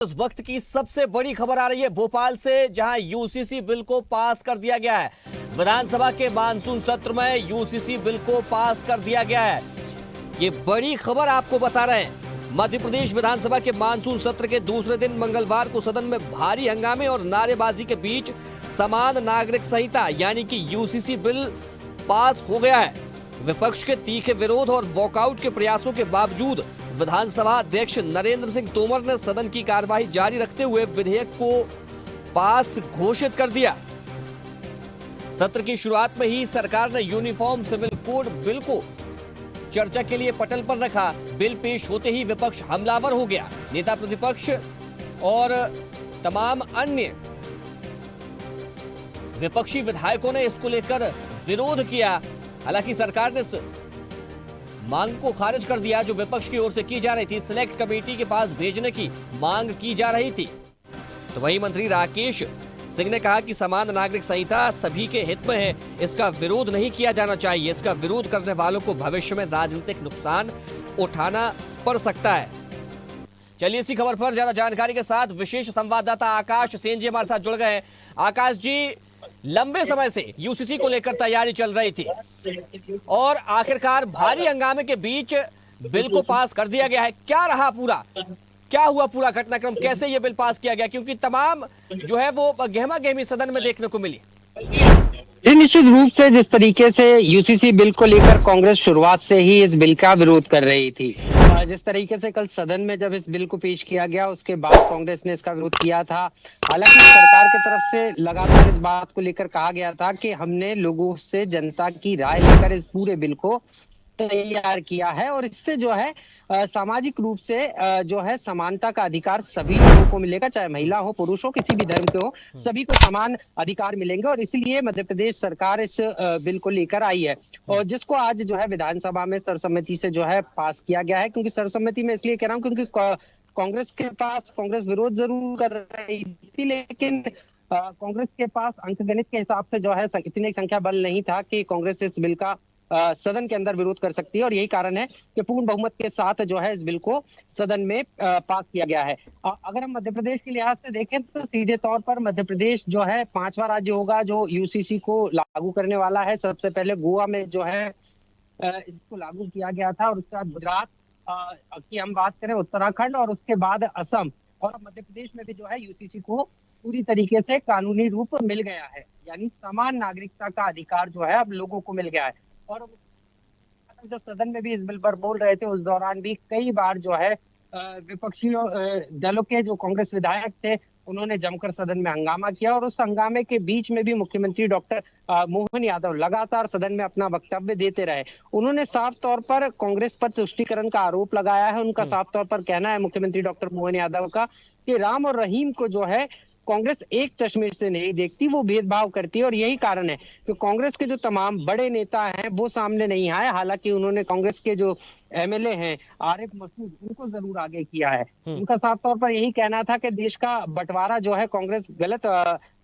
इस वक्त की सबसे बड़ी खबर आ रही है भोपाल से, जहां यूसीसी बिल को पास कर दिया गया है। विधानसभा के मानसून सत्र में यूसीसी बिल को पास कर दिया गया है। ये बड़ी खबर आपको बता रहे हैं। मध्य प्रदेश विधानसभा के मानसून सत्र के दूसरे दिन मंगलवार को सदन में भारी हंगामे और नारेबाजी के बीच समान नागरिक संहिता यानी कि यूसीसी बिल पास हो गया है। विपक्ष के तीखे विरोध और वॉकआउट के प्रयासों के बावजूद विधानसभा अध्यक्ष नरेंद्र सिंह तोमर ने सदन की कार्यवाही जारी रखते हुए विधेयक को पास घोषित कर दिया। सत्र की शुरुआत में ही सरकार ने यूनिफॉर्म सिविल कोड बिल को चर्चा के लिए पटल पर रखा। बिल पेश होते ही विपक्ष हमलावर हो गया। नेता प्रतिपक्ष और तमाम अन्य विपक्षी विधायकों ने इसको लेकर विरोध किया। हालांकि सरकार ने इस मांग को खारिज कर दिया जो विपक्ष की ओर से की जा रही थी। सिलेक्ट कमेटी के पास भेजने की मांग की जा रही थी। तो वहीं मंत्री राकेश सिंह ने कहा कि समान नागरिक संहिता सभी के हित में है, इसका विरोध नहीं किया जाना चाहिए। इसका विरोध करने वालों को भविष्य में राजनीतिक नुकसान उठाना पड़ सकता है। चलिए इसी खबर पर ज्यादा जानकारी के साथ विशेष संवाददाता आकाश सेन जी हमारे साथ जुड़ गए हैं। आकाश जी, लंबे समय से यूसीसी को लेकर तैयारी चल रही थी और आखिरकार भारी हंगामे के बीच बिल को पास कर दिया गया है। क्या हुआ पूरा घटनाक्रम, कैसे ये बिल पास किया गया? क्योंकि तमाम जो है वो गहमा गहमी सदन में देखने को मिली। निश्चित रूप से जिस तरीके से यूसीसी बिल को लेकर कांग्रेस शुरुआत से ही इस बिल का विरोध कर रही थी, जिस तरीके से कल सदन में जब इस बिल को पेश किया गया उसके बाद कांग्रेस ने इसका विरोध किया था। हालांकि सरकार की तरफ से लगातार इस बात को लेकर कहा गया था कि हमने लोगों से जनता की राय लेकर इस पूरे बिल को तैयार किया है और इससे जो है सामाजिक रूप से जो है समानता का अधिकार सभी लोगों को मिलेगा, चाहे महिला हो पुरुष हो किसी भी धर्म के हो, सभी को समान अधिकार मिलेंगे। और इसलिए मध्य प्रदेश सरकार इस बिल को लेकर आई है और जिसको आज जो है विधानसभा में सर्वसम्मति से जो है पास किया गया है। क्योंकि सर्वसम्मति में इसलिए कह रहा हूँ क्योंकि कांग्रेस विरोध जरूर कर रही थी, लेकिन कांग्रेस के पास अंकगणित के हिसाब से जो है इतनी संख्या बल नहीं था कि कांग्रेस इस बिल का सदन के अंदर विरोध कर सकती है और यही कारण है कि पूर्ण बहुमत के साथ जो है इस बिल को सदन में पास किया गया है। अगर हम मध्य प्रदेश के लिहाज से देखें तो सीधे तौर पर मध्य प्रदेश जो है 5वां राज्य होगा जो यूसीसी को लागू करने वाला है। सबसे पहले गोवा में जो है इसको लागू किया गया था और उसके बाद गुजरात की हम बात करें, उत्तराखंड और उसके बाद असम और मध्य प्रदेश में भी जो है यूसीसी को पूरी तरीके से कानूनी रूप मिल गया है। यानी समान नागरिकता का अधिकार जो है अब लोगों को मिल गया है। और जो सदन में भी इस बिल पर बोल रहे थे उस दौरान भी कई बार जो है विपक्षी दलों के जो कांग्रेस विधायक थे उन्होंने जमकर सदन में हंगामा किया और उस हंगामे के बीच में भी मुख्यमंत्री डॉक्टर मोहन यादव लगातार सदन में अपना वक्तव्य देते रहे। उन्होंने साफ तौर पर कांग्रेस पर तुष्टीकरण का आरोप लगाया है। उनका साफ तौर पर कहना है मुख्यमंत्री डॉक्टर मोहन यादव का कि राम और रहीम को जो है कांग्रेस एक चश्मे से नहीं देखती, वो भेदभाव करती है और यही कारण है कि कांग्रेस के जो तमाम बड़े नेता हैं वो सामने नहीं आए। हालांकि उन्होंने कांग्रेस के जो एमएलए हैं आरिफ मसूद उनको जरूर आगे किया है। उनका साफ तौर पर यही कहना था कि देश का बंटवारा जो है कांग्रेस गलत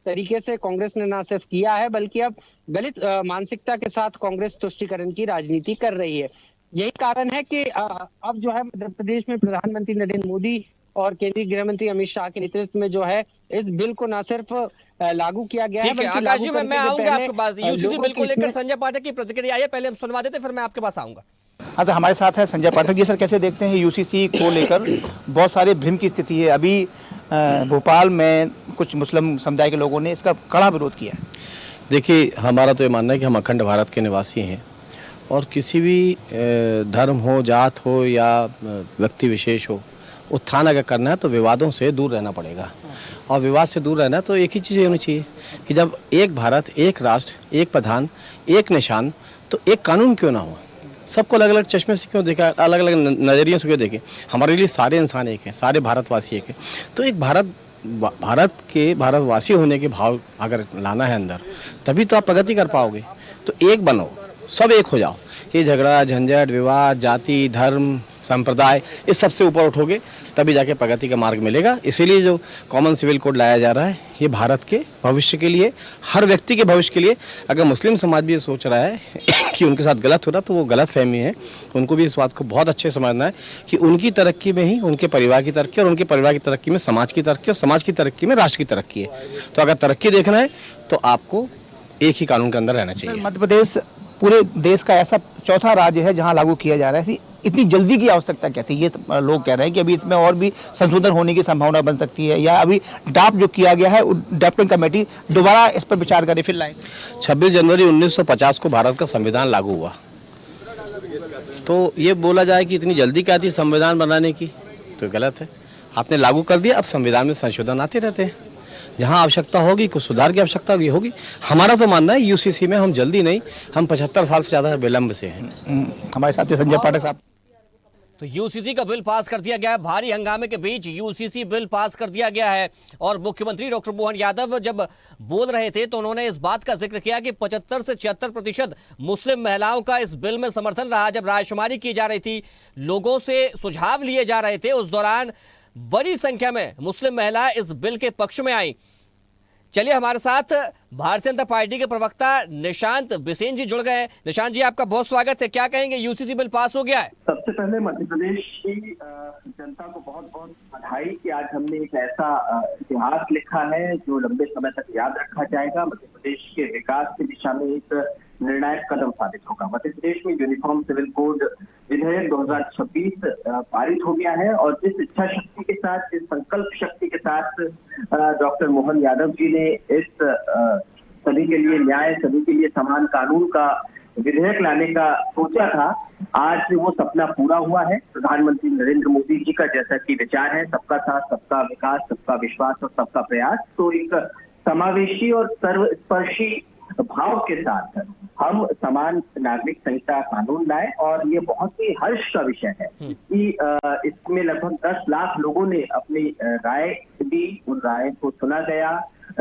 तरीके से कांग्रेस ने न सिर्फ किया है बल्कि अब गलत मानसिकता के साथ कांग्रेस तुष्टीकरण की राजनीति कर रही है। यही कारण है कि अब जो है मध्य प्रदेश में प्रधानमंत्री नरेंद्र मोदी और केंद्रीय गृह मंत्री अमित शाह के नेतृत्व में जो है इस बिल को न सिर्फ लागू किया गया है बल्कि आकाश जी, मैं आऊंगा आपके पास। यूसीसी बिल को लेकर संजय पाठक की प्रतिक्रिया आई है, पहले हम सुनवा देते फिर मैं आपके पास आऊंगा। अच्छा, हमारे साथ है संजय पाठक जी। सर, कैसे देखते हैं यूसीसी को लेकर बहुत सारे भ्रम की स्थिति है। अभी भोपाल में कुछ मुस्लिम समुदाय के लोगों ने इसका कड़ा विरोध किया है। देखिए, हमारा तो ये मानना है कि हम अखंड भारत के निवासी हैं और किसी भी धर्म हो, जात हो या व्यक्ति विशेष हो, उत्थान अगर करना है तो विवादों से दूर रहना पड़ेगा। और विवाद से दूर रहना तो एक ही चीज़ होनी चाहिए कि जब एक भारत, एक राष्ट्र, एक प्रधान, एक निशान, तो एक कानून क्यों ना हो? सबको अलग अलग चश्मे से क्यों देखा, अलग अलग नज़रियों से क्यों देखें? हमारे लिए सारे इंसान एक हैं, सारे भारतवासी एक हैं। तो एक भारतवासी होने के भाव अगर लाना है अंदर, तभी तो आप प्रगति कर पाओगे। तो एक बनो, सब एक हो जाओ। ये झगड़ा, झंझट, विवाद, जाति, धर्म, संप्रदाय, इस सबसे ऊपर उठोगे तभी जाके प्रगति का मार्ग मिलेगा। इसीलिए जो कॉमन सिविल कोड लाया जा रहा है ये भारत के भविष्य के लिए, हर व्यक्ति के भविष्य के लिए। अगर मुस्लिम समाज भी ये सोच रहा है कि उनके साथ गलत हो रहा तो वो गलत फहमी है। उनको भी इस बात को बहुत अच्छे समझना है कि उनकी तरक्की में ही उनके परिवार की तरक्की, और उनके परिवार की तरक्की में समाज की तरक्की, और समाज की तरक्की में राष्ट्र की तरक्की है। तो अगर तरक्की देखना है तो आपको एक ही कानून के अंदर रहना चाहिए। मध्य प्रदेश पूरे देश का ऐसा चौथा राज्य है जहां लागू किया जा रहा है। इतनी जल्दी की आवश्यकता क्या थी? ये लोग कह रहे हैं कि अभी इसमें और भी संशोधन होने की संभावना बन सकती है, या अभी ड्राफ्ट जो किया गया है ड्राफ्टिंग कमेटी दोबारा इस पर विचार करे फिर लाए। 26 जनवरी 1950 को भारत का संविधान लागू हुआ, तो ये बोला जाए कि इतनी जल्दी क्या थी संविधान बनाने की, तो गलत है। आपने लागू कर दिया, अब संविधान में संशोधन आते रहते हैं। जहाँ आवश्यकता होगी, कुछ सुधार की आवश्यकता होगी। हमारा तो मानना है यूसीसी में हम जल्दी नहीं, हम 75 साल से ज़्यादा विलंब से हैं। हमारे साथी संजय पाठक साहब। तो यूसीसी का बिल पास कर दिया गया है। भारी हंगामे के बीच यूसीसी बिल पास कर दिया गया है, और मुख्यमंत्री डॉक्टर मोहन यादव जब बोल रहे थे तो उन्होंने इस बात का जिक्र किया कि 75 से 76% मुस्लिम महिलाओं का इस बिल में समर्थन रहा। जब रायशुमारी की जा रही थी, लोगों से सुझाव लिए जा रहे थे, उस दौरान बड़ी संख्या में मुस्लिम महिलाएं इस बिल के पक्ष में आई। चलिए, हमारे साथ भारतीय जनता पार्टी के प्रवक्ता निशांत बिसेन जी जुड़ गए हैं। निशांत जी, आपका बहुत स्वागत है। क्या कहेंगे, यूसीसी बिल पास हो गया है? सबसे पहले मध्य प्रदेश की जनता को बहुत बहुत बधाई कि आज हमने एक ऐसा इतिहास लिखा है जो लंबे समय तक याद रखा जाएगा। मध्य प्रदेश के विकास की दिशा में एक निर्णायक कदम साबित होगा। मध्य प्रदेश में यूनिफॉर्म सिविल कोड विधेयक 2026 पारित हो गया है, और जिस इच्छा शक्ति के साथ, जिस संकल्प शक्ति के साथ डॉक्टर मोहन यादव जी ने इस सभी के लिए न्याय, सभी के लिए समान कानून का विधेयक लाने का सोचा था, आज वो सपना पूरा हुआ है। प्रधानमंत्री नरेंद्र मोदी जी का जैसा कि विचार है, सबका साथ, सबका विकास, सबका विश्वास और सबका प्रयास, तो एक समावेशी और सर्वस्पर्शी भाव के साथ हम समान नागरिक संहिता कानून लाए। और ये बहुत ही हर्ष का विषय है कि इसमें लगभग 10 लाख लोगों ने अपनी राय दी, उन राय को सुना गया,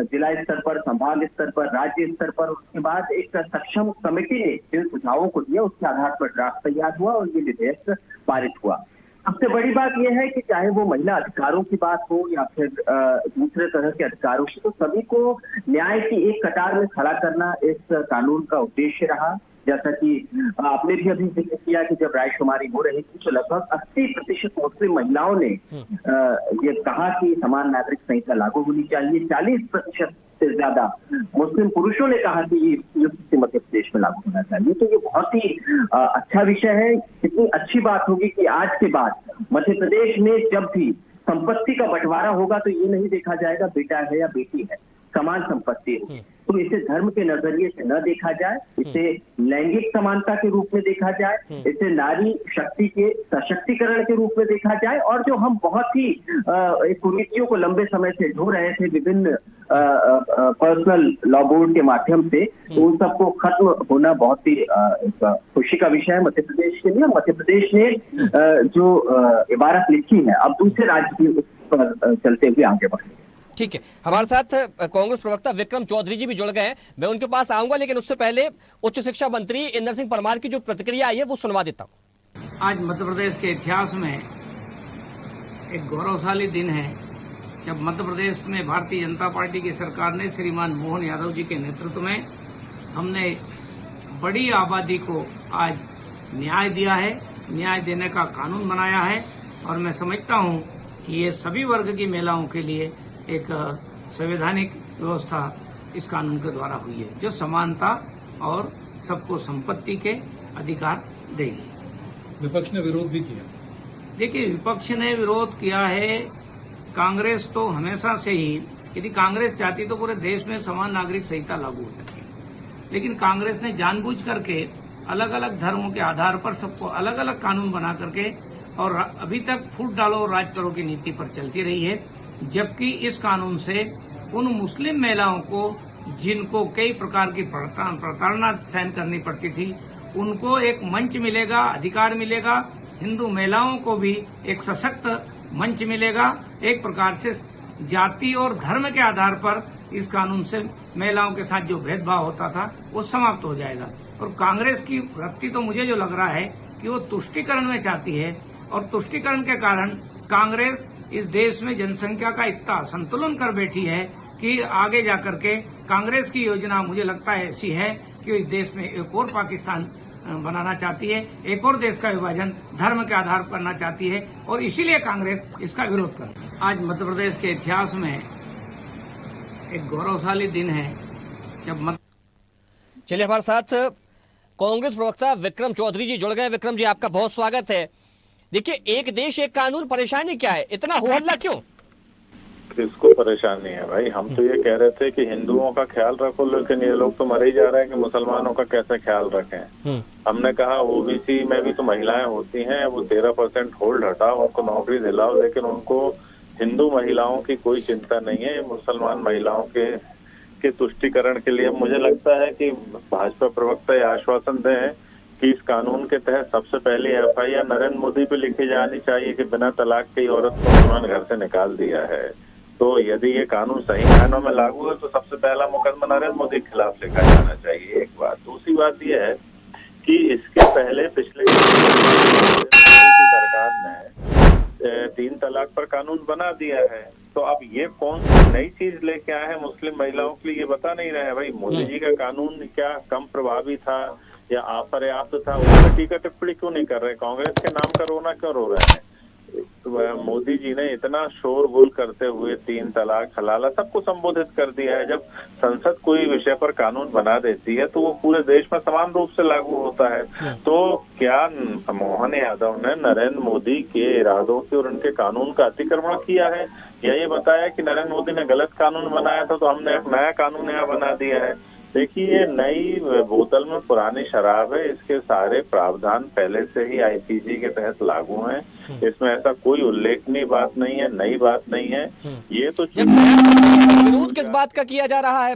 जिला स्तर पर, संभाग स्तर पर, राज्य स्तर पर। उसके बाद एक सक्षम कमेटी ने जिन सुझावों को दिया, उसके आधार पर ड्राफ्ट तैयार हुआ और ये विधेयक पारित हुआ। सबसे बड़ी बात यह है कि चाहे वो महिला अधिकारों की बात हो या फिर दूसरे तरह के अधिकारों की, तो सभी को न्याय की एक कतार में खड़ा करना इस कानून का उद्देश्य रहा। जैसा कि आपने भी अभी जिक्र किया कि जब रायशुमारी हो रही थी तो लगभग 80% मुस्लिम महिलाओं ने ये कहा कि समान नागरिक संहिता लागू होनी चाहिए। 40% से ज्यादा मुस्लिम पुरुषों ने कहा कि ये यूसीसी मध्य प्रदेश में लागू होना चाहिए। तो ये बहुत ही अच्छा विषय है। कितनी अच्छी बात होगी कि आज के बाद मध्य प्रदेश में जब भी संपत्ति का बंटवारा होगा तो ये नहीं देखा जाएगा बेटा है या बेटी है, समान संपत्ति है। तो इसे धर्म के नजरिए से न देखा जाए, इसे लैंगिक समानता के रूप में देखा जाए, इसे नारी शक्ति के सशक्तिकरण के रूप में देखा जाए। और जो हम बहुत ही कुरीतियों को लंबे समय से ढो रहे थे विभिन्न पर्सनल लॉ बोर्ड के माध्यम से, तो उन सबको खत्म होना बहुत ही खुशी का विषय है मध्य प्रदेश के लिए। मध्य प्रदेश ने जो इबारत लिखी है, अब दूसरे राज्य भी उस पर चलते हुए आगे बढ़े। ठीक है, हमारे साथ कांग्रेस प्रवक्ता विक्रम चौधरी जी भी जुड़ गए हैं। मैं उनके पास आऊंगा, लेकिन उससे पहले उच्च शिक्षा मंत्री इंदर सिंह परमार की जो प्रतिक्रिया आई है वो सुनवा देता हूं। आज मध्य प्रदेश के इतिहास में एक गौरवशाली दिन है जब मध्य प्रदेश में भारतीय जनता पार्टी की सरकार ने श्रीमान मोहन यादव जी के नेतृत्व में हमने बड़ी आबादी को आज न्याय दिया है, न्याय देने का कानून बनाया है। और मैं समझता हूं कि ये सभी वर्ग की महिलाओं के लिए एक संवैधानिक व्यवस्था इस कानून के द्वारा हुई है, जो समानता और सबको संपत्ति के अधिकार देगी। विपक्ष ने विरोध भी किया। देखिए, विपक्ष ने विरोध किया है। कांग्रेस तो हमेशा से ही, यदि कांग्रेस चाहती तो पूरे देश में समान नागरिक संहिता लागू हो सकती, लेकिन कांग्रेस ने जानबूझ करके अलग अलग धर्मों के आधार पर सबको अलग अलग कानून बना करके और अभी तक फूट डालो और राज करो की नीति पर चलती रही है। जबकि इस कानून से उन मुस्लिम महिलाओं को जिनको कई प्रकार की प्रताड़ना सहन करनी पड़ती थी, उनको एक मंच मिलेगा, अधिकार मिलेगा। हिंदू महिलाओं को भी एक सशक्त मंच मिलेगा। एक प्रकार से जाति और धर्म के आधार पर इस कानून से महिलाओं के साथ जो भेदभाव होता था वो समाप्त हो जाएगा। और कांग्रेस की वृत्ति तो मुझे जो लग रहा है कि वो तुष्टीकरण में चाहती है, और तुष्टीकरण के कारण कांग्रेस इस देश में जनसंख्या का इतना संतुलन कर बैठी है कि आगे जाकर के कांग्रेस की योजना मुझे लगता है ऐसी है कि इस देश में एक और पाकिस्तान बनाना चाहती है, एक और देश का विभाजन धर्म के आधार पर करना चाहती है और इसीलिए कांग्रेस इसका विरोध कर। आज मध्य प्रदेश के इतिहास में एक गौरवशाली दिन है जब चलिए हमारे साथ कांग्रेस प्रवक्ता विक्रम चौधरी जी जुड़ गए। विक्रम जी, आपका बहुत स्वागत है। देखिए, एक देश एक कानून, परेशानी क्या है, इतना हो हल्ला क्यों? किसको परेशानी है भाई? हम तो ये कह रहे थे कि हिंदुओं का ख्याल रखो, लेकिन ये लोग तो मरे ही जा रहे हैं कि मुसलमानों का कैसे ख्याल रखें। हमने कहा ओबीसी में भी तो महिलाएं होती हैं, वो 13% होल्ड हटाओ, उनको नौकरी दिलाओ, लेकिन उनको हिंदू महिलाओं की कोई चिंता नहीं है। मुसलमान महिलाओं के तुष्टीकरण के लिए मुझे लगता है कि भाजपा प्रवक्ता ये आश्वासन दें कि इस कानून के तहत सबसे पहले FIR नरेंद्र मोदी पे लिखी जानी चाहिए कि बिना तलाक की औरत को उन्होंने घर से निकाल दिया है। तो यदि ये कानून सही मायनों में लागू है तो सबसे पहला मुकदमा नरेंद्र मोदी के खिलाफ लिखा जाना चाहिए। एक बात। दूसरी बात यह है कि इसके पहले पिछले सरकार ने 3 तलाक पर कानून बना दिया है, तो अब ये कौन सी नई चीज लेके आए हैं मुस्लिम महिलाओं के लिए, ये बता नहीं रहे हैं। भाई मोदी जी का कानून क्या कम प्रभावी था या अपर्याप्त था, उसमें टीका टिप्पणी क्यों नहीं कर रहे? कांग्रेस के नाम का रोना क्यों रो रहे हैं? तो मोदी जी ने इतना शोरगुल करते हुए 3 तलाक, हलाला सबको संबोधित कर दिया है। जब संसद कोई विषय पर कानून बना देती है तो वो पूरे देश में समान रूप से लागू होता है। तो क्या मोहन यादव ने नरेंद्र मोदी के इरादों के और उनके कानून का अतिक्रमण किया है, या ये बताया कि नरेंद्र मोदी ने गलत कानून बनाया था तो हमने एक नया कानून यहाँ बना दिया है? देखिए, ये नई बोतल में पुरानी शराब है। इसके सारे प्रावधान पहले से ही IPC के तहत लागू हैं। इसमें ऐसा कोई उल्लेखनीय बात नहीं है, नई बात नहीं है। ये तो विरोध किस बात का किया जा रहा है?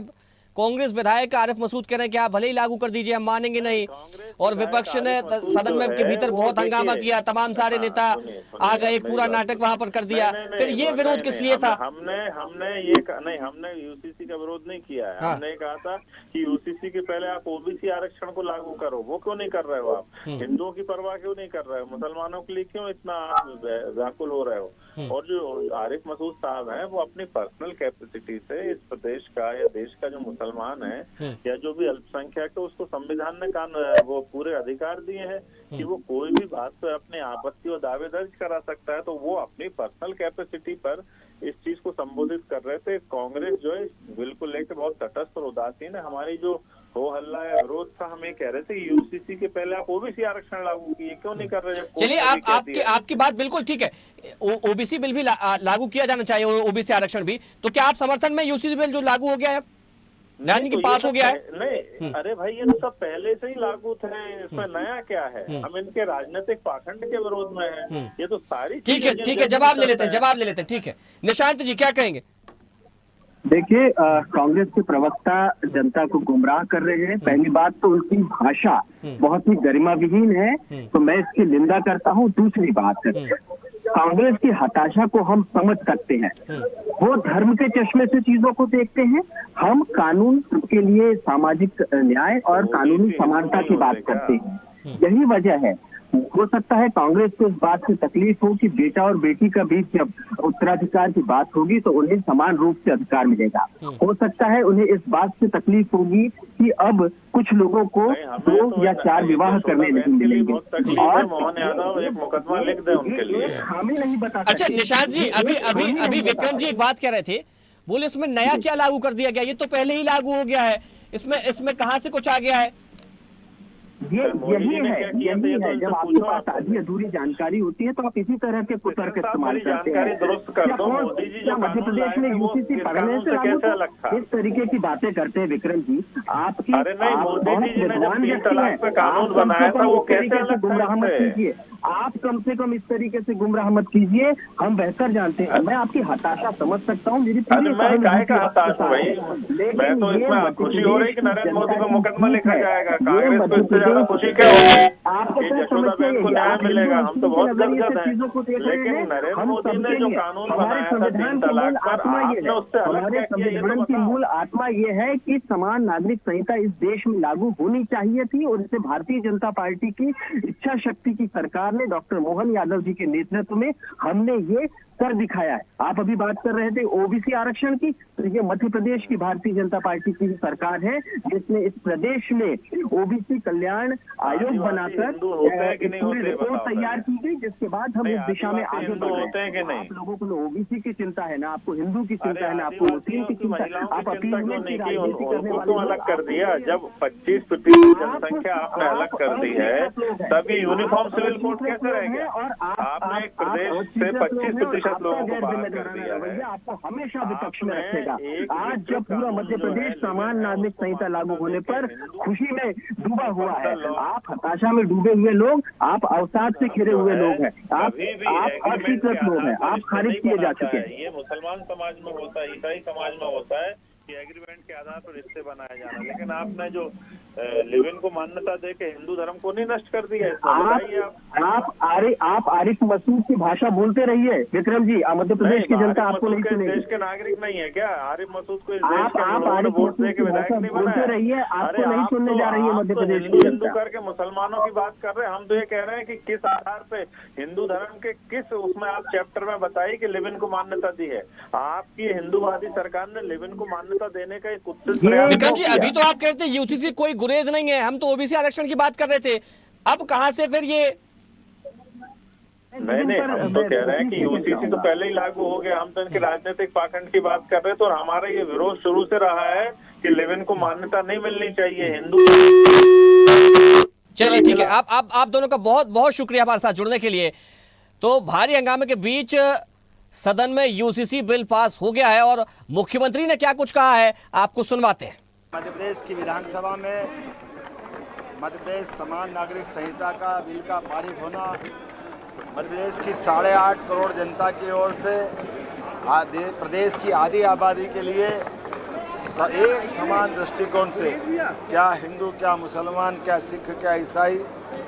कांग्रेस विधायक आरिफ मसूद कह रहे हैं कि आप भले ही लागू कर दीजिए, हम मानेंगे नहीं, और विपक्ष ने सदन में के भीतर बहुत हंगामा किया, तमाम सारे नेता आ गए, एक पूरा नाटक वहां पर कर दिया। फिर ये विरोध किस लिए था? हमने UCC का विरोध नहीं किया है। हमने कहा था कि UCC के पहले आप OBC आरक्षण को लागू करो, वो क्यों नहीं कर रहे हो? आप हिंदुओं की परवाह क्यों नहीं कर रहे हो? मुसलमानों के लिए क्यों इतना व्याकुल हो रहे हो? और जो आरिफ मसूद साहब हैं वो अपनी पर्सनल कैपेसिटी से इस प्रदेश का या देश का जो मुसलमान है या जो भी अल्पसंख्यक है उसको संविधान ने वो पूरे अधिकार दिए हैं कि वो कोई भी बात पे अपनी आपत्ति और दावे दर्ज करा सकता है। तो वो अपनी पर्सनल कैपेसिटी पर इस चीज को संबोधित कर रहे थे। कांग्रेस जो है बिल्कुल लेके बहुत तटस्थ और उदासीन है। हमारी जो हो हल्ला है, विरोध था, हम ये कह रहे थे कि UCC के पहले आप OBC आरक्षण लागू किए, क्यों नहीं कर रहे? चलिए, आपकी बात बिल्कुल ठीक है, OBC बिल भी लागू किया जाना चाहिए, OBC आरक्षण भी। तो क्या आप समर्थन में UCC बिल जो लागू हो गया है, यानी कि पास हो गया है? नहीं, अरे भाई ये तो सब पहले से ही लागू थे, इसमें नया क्या है? हम इनके राजनीतिक पाखंड के विरोध में हैं। ये तो सारी ठीक है, जवाब ले लेते हैं, ठीक है। निशांत जी क्या कहेंगे? देखिए, कांग्रेस के प्रवक्ता जनता को गुमराह कर रहे हैं। पहली बात तो उनकी भाषा बहुत ही गरिमा विहीन है, तो मैं इसकी निंदा करता हूँ। दूसरी बात है, कांग्रेस की हताशा को हम समझ सकते हैं। वो धर्म के चश्मे से चीजों को देखते हैं, हम कानून के लिए सामाजिक न्याय और कानूनी समानता की बात करते हैं। यही वजह है। हो सकता है कांग्रेस को इस बात की तकलीफ हो कि बेटा और बेटी का बीच जब उत्तराधिकार की बात होगी तो उन्हें समान रूप से अधिकार मिलेगा। हो सकता है उन्हें इस बात से तकलीफ होगी कि अब कुछ लोगों को 2 या 4 विवाह करने नहीं मिलेंगे, और मोहन यादव एक मुकदमा लिख दे उनके लिए। हमें नहीं बता। अच्छा निशांत जी, अभी विक्रम जी एक बात कह रहे थे, बोले इसमें नया क्या लागू कर दिया गया? ये तो पहले ही लागू हो गया है, इसमें कहाँ से कुछ आ गया है? यही है। जब आपके पास आधी अधूरी जानकारी होती है तो आप इसी तरह के कुतर्क इस्तेमाल करते हैं। क्या मध्य प्रदेश में UCC पढ़ने से लागू? इस तरीके की बातें करते हैं विक्रम जी। आपकी बहुत विद्वान व्यक्ति है, गुमराह मत कीजिए। आप कम से कम इस तरीके से गुमराह मत कीजिए, हम बेहतर जानते हैं। मैं आपकी हताशा समझ सकता हूँ। मेरी खुशी हो रही कि नरेंद्र मोदी को मुकदमा लिखा जाएगा, कांग्रेस को ज्यादा खुशी क्या होगी आपको कि तो यशोदा समस्या बहन को यही, न्याय आप मिलेगा। हिंदू हम तो बहुत मुस्लिम गदगद अगर ये चीजों को हैं, देख रहे लेकिन हैं, नरेंद्र हम मोदी ने सबके जो लिए कानून हमारे बनाया था 3 संविधान की तलाक मूल पर, आत्मा ये आपने है, उससे अलग हमारे क्या किया ये तो संविधान की बताओ। मूल आत्मा ये है कि समान नागरिक संहिता इस देश में लागू होनी चाहिए थी, और इसे भारतीय जनता पार्टी की इच्छा शक्ति की सरकार ने डॉक्टर मोहन यादव जी के नेतृत्व में हमने ये कर दिखाया है। आप अभी बात कर रहे थे ओबीसी आरक्षण की, तो ये मध्य प्रदेश की भारतीय जनता पार्टी की सरकार है जिसने इस प्रदेश में ओबीसी कल्याण आयोग बनाकर हिंदू होते हैं कि नहीं पूरी होते, रिपोर्ट बताओ तैयार की गई, जिसके बाद हम नहीं, इस दिशा में आदिवासी आगे हिंदू बढ़ रहे होते हैं कि हैं। नहीं? आप लोगों को ओबीसी की चिंता है ना, आपको हिंदू की चिंता है ना, आपको मुस्लिम आदिवासियों की की चिंता, महिलाओं आप की चिंता क्यों अपील नहीं की की? राजनीति करने उनको वाले क्यों लोग, अलग कर आपको दिया? ये- जब 25% आप- जनसंख्या आपने आप अलग कर दी है, अशिक्षित लोग हैं। तभी यूनिफॉर्म आप सिविल कोड अशिक्षित कैसे रह लोग गया? हैं और आपने एक प्रदेश से अशिक्षित लोग हैं और 25% आपका लोगों को गैर बाहर कर जिम्मेदाराना दिया है। रवैया आपको हमेशा विपक्ष में आपने रखेगा। एक आज जो जब पूरा कानून मध्य जो है, प्रदेश समान लिविंग है, नागरिक उसको संहिता लागू मान्यता होने देके पर हिंदू खुशी में डूबा हुआ है। बंधन लॉ- आप हताशा में डूबे हुए लोग, आप अवसाद से घिरे हुए लोग हैं, आप कभी भी एग्रीमेंट अस्वीकृत के लोग आधार हैं, पर आप रिश्ते खारिज नहीं किए जा बनाता चुके है। हैं। ये मुसलमान समाज में होता है, ईसाई समाज में होता है कि एग्रीमेंट के आधार पर रिश्ते बनाया जाना, लेकिन आपने जो लिव इन को मान्यता देके हिंदू धर्म को नहीं नष्ट कर दिया। इसमें बताइए आप आरिफ मसूद की भाषा बोलते रहिए विक्रम जी, मध्य प्रदेश की जनता आपको नहीं आरिफ मसूद सुनेगी। देश के नागरिक नहीं है क्या? आरिफ मसूद को इस आप देश के लोगों ने आरिफ वोट मसूद दे की के विधायक भाषा नहीं बोलते बनाया। रहिए, आपको नहीं आप सुनने तो- जा रही है आप मध्य तो प्रदेश हिंदू की हिंदू जनता। करके मुसलमानों की बात कर रहे हैं। हम तो ये कह रहे हैं कि किस आधार पे हिंदू धर्म के किस उसमें आप चैप्टर में बताइए कि लिव इन को मान्यता दी है। आपकी हिंदूवादी सरकार ने लिव इन को मान्यता देने का एक उत्कृष्ट प्रयास विक्रम जी, क्यों अभी किया? तो आप कहते हैं यूसीसी कोई गुरेज नहीं है, हम तो ओबीसी आरक्षण की बात कर रहे थे, अब कहां से फिर ये? नहीं, हम तो कह रहे हैं कि यूसीसी तो पहले ही लागू हो गया। हम तो इनके राजनीतिक पाखंड की बात कर रहे थे, और हमारा ये विरोध शुरू से रहा है कि लिव इन को मान्यता नहीं मिलनी चाहिए। हिंदू चलिए ठीक है, आप दोनों का बहुत बहुत शुक्रिया हमारे साथ जुड़ने के लिए। तो भारी हंगामे के बीच सदन में यूसीसी बिल पास हो गया है और मुख्यमंत्री ने क्या कुछ कहा है आपको सुनवाते हैं। मध्य प्रदेश की विधानसभा में मध्य प्रदेश समान नागरिक संहिता का बिल का पारित होना मध्य प्रदेश की 8.5 करोड़ जनता की ओर से प्रदेश की आधी आबादी के लिए एक समान दृष्टिकोण से, क्या हिंदू, क्या मुसलमान, क्या सिख, क्या ईसाई,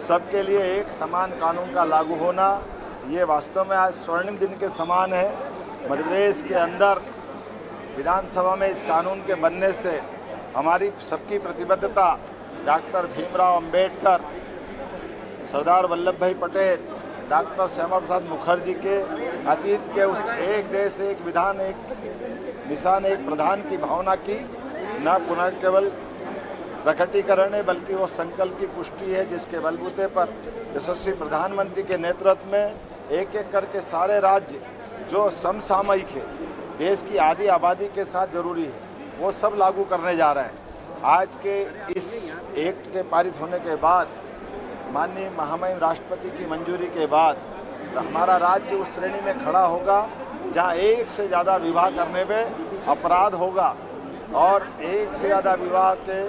सबके लिए एक समान कानून का लागू होना, ये वास्तव में आज स्वर्णिम दिन के समान है। मध्य प्रदेश के अंदर विधानसभा में इस कानून के बनने से हमारी सबकी प्रतिबद्धता डॉक्टर भीमराव अंबेडकर, सरदार वल्लभ भाई पटेल, डॉक्टर श्यामा प्रसाद मुखर्जी के अतीत के उस एक देश एक विधान एक निशान एक प्रधान की भावना की न पुनः केवल प्रकटीकरण है, बल्कि वो संकल्प की पुष्टि है, जिसके बलबूते पर यशस्वी प्रधानमंत्री के नेतृत्व में एक एक करके सारे राज्य जो समसामयिक है, देश की आधी आबादी के साथ जरूरी है, वो सब लागू करने जा रहे हैं। आज के इस एक्ट के पारित होने के बाद, माननीय महामहिम राष्ट्रपति की मंजूरी के बाद, हमारा राज्य उस श्रेणी में खड़ा होगा जहां एक से ज़्यादा विवाह करने में अपराध होगा, और एक से ज़्यादा विवाह के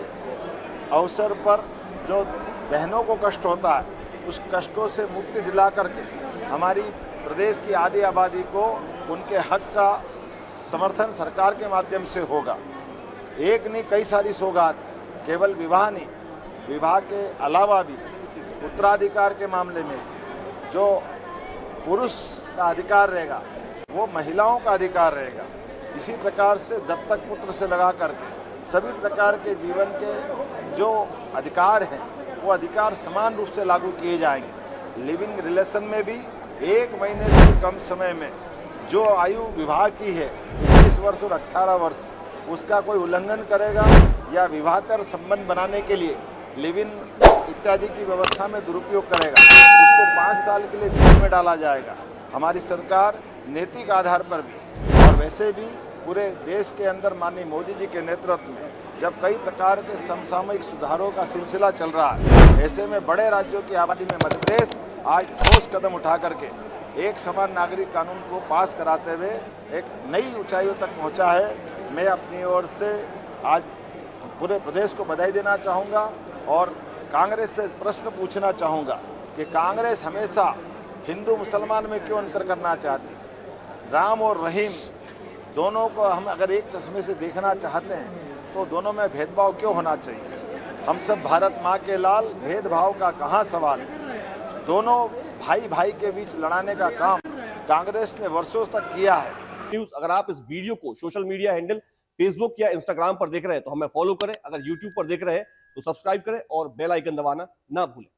अवसर पर जो बहनों को कष्ट होता है, उस कष्टों से मुक्ति दिला करके हमारी प्रदेश की आधी आबादी को उनके हक का समर्थन सरकार के माध्यम से होगा। एक नहीं, कई सारी सौगात, केवल विवाह नहीं, विवाह के अलावा भी उत्तराधिकार के मामले में जो पुरुष का अधिकार रहेगा वो महिलाओं का अधिकार रहेगा। इसी प्रकार से दत्तक पुत्र से लगा करके सभी प्रकार के जीवन के जो अधिकार हैं वो अधिकार समान रूप से लागू किए जाएंगे। लिविंग रिलेशन में भी 1 महीने से कम समय में जो आयु विवाह की है 21 वर्ष और 18 वर्ष, उसका कोई उल्लंघन करेगा या विवाहतर संबंध बनाने के लिए लिव इन इत्यादि की व्यवस्था में दुरुपयोग करेगा, उसको 5 साल के लिए जेल में डाला जाएगा। हमारी सरकार नैतिक आधार पर भी और वैसे भी पूरे देश के अंदर माननीय मोदी जी के नेतृत्व में जब कई प्रकार के समसामयिक सुधारों का सिलसिला चल रहा है, ऐसे में बड़े राज्यों की आबादी में मध्य प्रदेश आज ठोस कदम उठा करके एक समान नागरिक कानून को पास कराते हुए एक नई ऊंचाइयों तक पहुंचा है। मैं अपनी ओर से आज पूरे प्रदेश को बधाई देना चाहूँगा और कांग्रेस से प्रश्न पूछना चाहूँगा कि कांग्रेस हमेशा हिंदू मुसलमान में क्यों अंतर करना चाहती? राम और रहीम दोनों को हम अगर एक चश्मे से देखना चाहते हैं तो दोनों में भेदभाव क्यों होना चाहिए? हम सब भारत माँ के लाल, भेदभाव का कहाँ सवाल। दोनों भाई भाई के बीच लड़ाने का काम कांग्रेस ने वर्षों तक किया है। न्यूज अगर आप इस वीडियो को सोशल मीडिया हैंडल फेसबुक या इंस्टाग्राम पर देख रहे हैं तो हमें फॉलो करें, अगर यूट्यूब पर देख रहे हैं तो सब्सक्राइब करें और बेल आइकन दबाना ना भूलें।